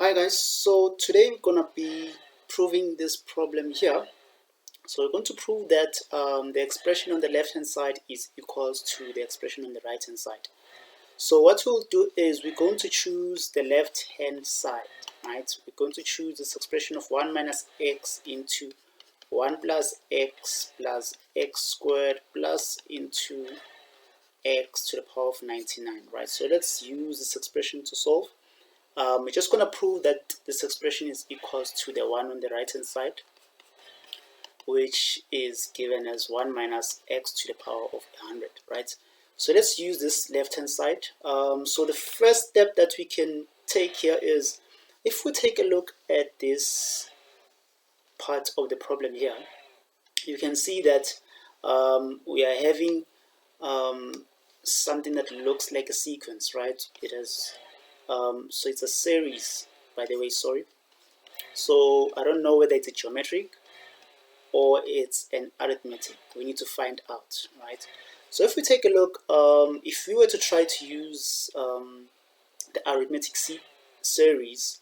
Hi guys, so today we're gonna be proving this problem here. So we're going to prove that the expression on the left hand side is equals to the expression on the right hand side. So what we'll do is we're going to choose the left hand side, right? We're going to choose this expression of 1 minus x into 1 plus x squared plus into x to the power of 99, right? So let's use this expression to solve. We're just going to prove that this expression is equals to the one on the right hand side, which is given as 1 minus x to the power of 100, right? So let's use this left hand side. So the first step that we can take here is, if we take a look at this part of the problem here, you can see that we are having something that looks like a sequence, right? It has so it's a series, by the way, sorry. So I don't know whether it's a geometric or it's an arithmetic. We need to find out, right? So if we take a look, if we were to try to use the arithmetic series,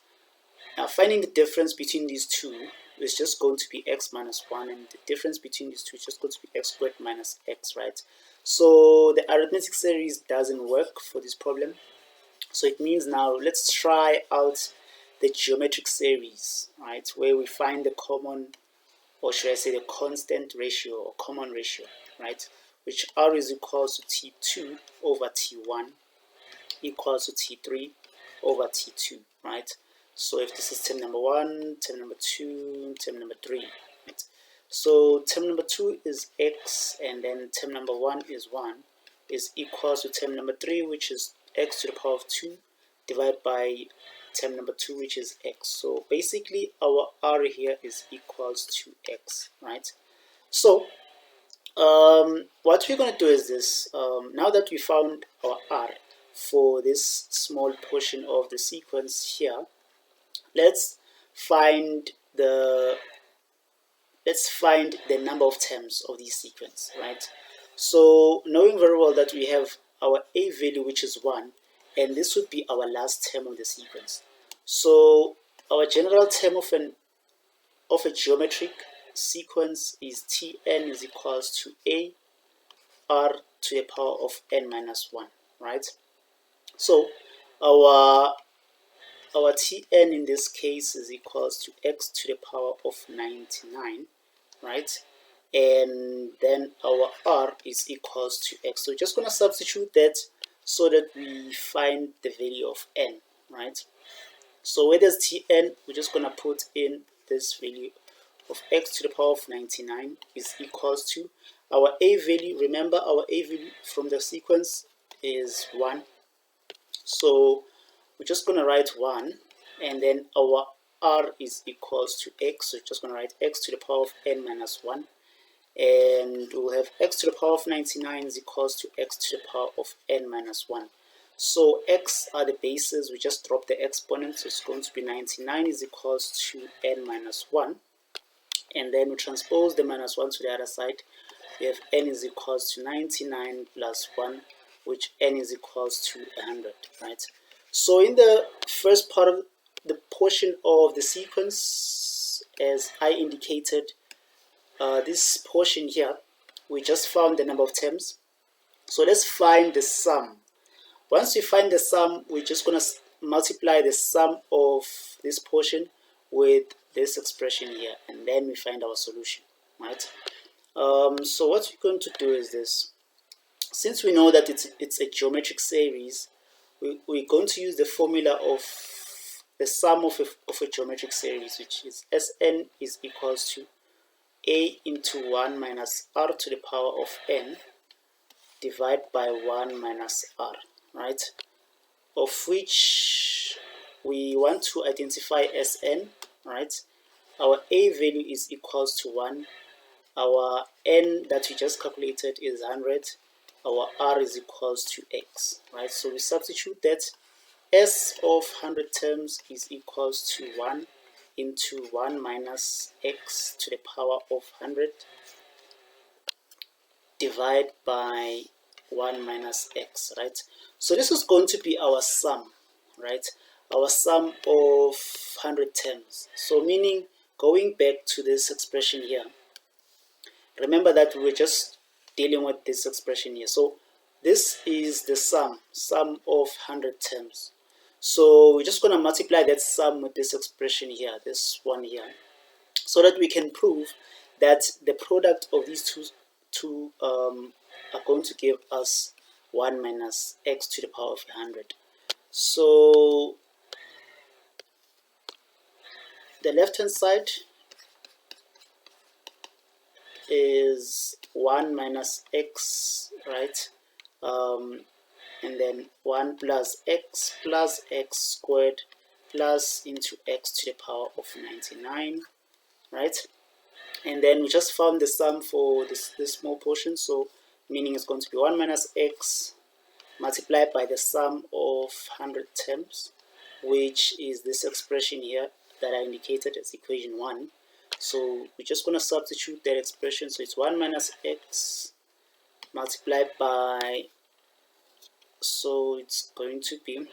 now finding the difference between these two is just going to be x minus 1, and the difference between these two is just going to be x squared minus x, right? So the arithmetic series doesn't work for this problem. So it means now let's try out the geometric series, right, where we find the common, or should I say the constant ratio or common ratio, right, which r is equals to t2 over t1 equals to t3 over t2, right? So if this is term number 1, term number 2, term number 3, right? So term number 2 is x, and then term number 1 is 1, is equals to term number 3, which is x to the power of 2, divided by term number 2, which is x. So basically our r here is equals to x, right? So what we're going to do is this. Now that we found our r for this small portion of the sequence here, let's find the number of terms of this sequence, right? So knowing very well that we have our a value, which is 1, and this would be our last term of the sequence. So our general term of a geometric sequence is Tn is equals to a r to the power of n minus 1, right? So our Tn in this case is equals to x to the power of 99, right? And then our r is equals to x. So we're just going to substitute that so that we find the value of n, right? So where there's Tn, we're just going to put in this value of x to the power of 99 is equals to our a value. Remember, our a value from the sequence is 1. So we're just going to write 1, and then our r is equals to x. So we're just going to write x to the power of n minus 1. And we'll have x to the power of 99 is equals to x to the power of n minus 1. So x are the bases, we just drop the exponent, so it's going to be 99 is equals to n minus 1. And then we transpose the minus 1 to the other side. We have n is equals to 99 plus 1, which n is equals to 100, right? So in the first part of the portion of the sequence, as I indicated, this portion here, we just found the number of terms. So let's find the sum. Once we find the sum, we're just going to multiply the sum of this portion with this expression here, and then we find our solution, right? So what we're going to do is this. Since we know that it's a geometric series, we're going to use the formula of the sum of a geometric series, which is Sn is equals to a into 1 minus r to the power of n divided by 1 minus r, right? Of which we want to identify Sn, right? Our a value is equals to 1. Our n that we just calculated is 100. Our r is equals to x, right? So we substitute that S of 100 terms is equals to 1 into 1 minus x to the power of 100 divided by 1 minus x, right? So this is going to be our sum, right? our sum of 100 terms. So meaning, going back to this expression here, remember that we were just dealing with this expression here. So this is the sum of 100 terms. So we're just going to multiply that sum with this expression here, this one here, so that we can prove that the product of these two are going to give us 1 minus x to the power of 100. So the left hand side is 1 minus x, right? And then 1 plus x squared plus into x to the power of 99, right? And then we just found the sum for this small portion, so meaning it's going to be 1 minus x multiplied by the sum of 100 terms, which is this expression here that I indicated as equation 1. So we're just going to substitute that expression. So it's 1 minus x multiplied by, so it's going to be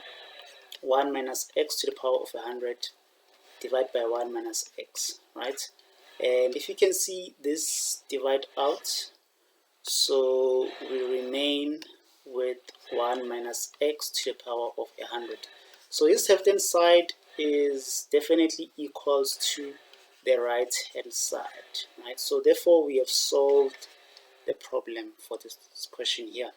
1 minus x to the power of 100 divided by 1 minus x, right? And if you can see this divide out, so we remain with 1 minus x to the power of 100. So this left hand side is definitely equals to the right hand side, right? So therefore we have solved the problem for this question here.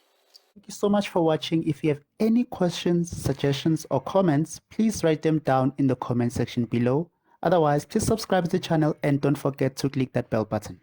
Thank you so much for watching. If you have any questions, suggestions, or comments, please write them down in the comment section below. Otherwise, please subscribe to the channel and don't forget to click that bell button.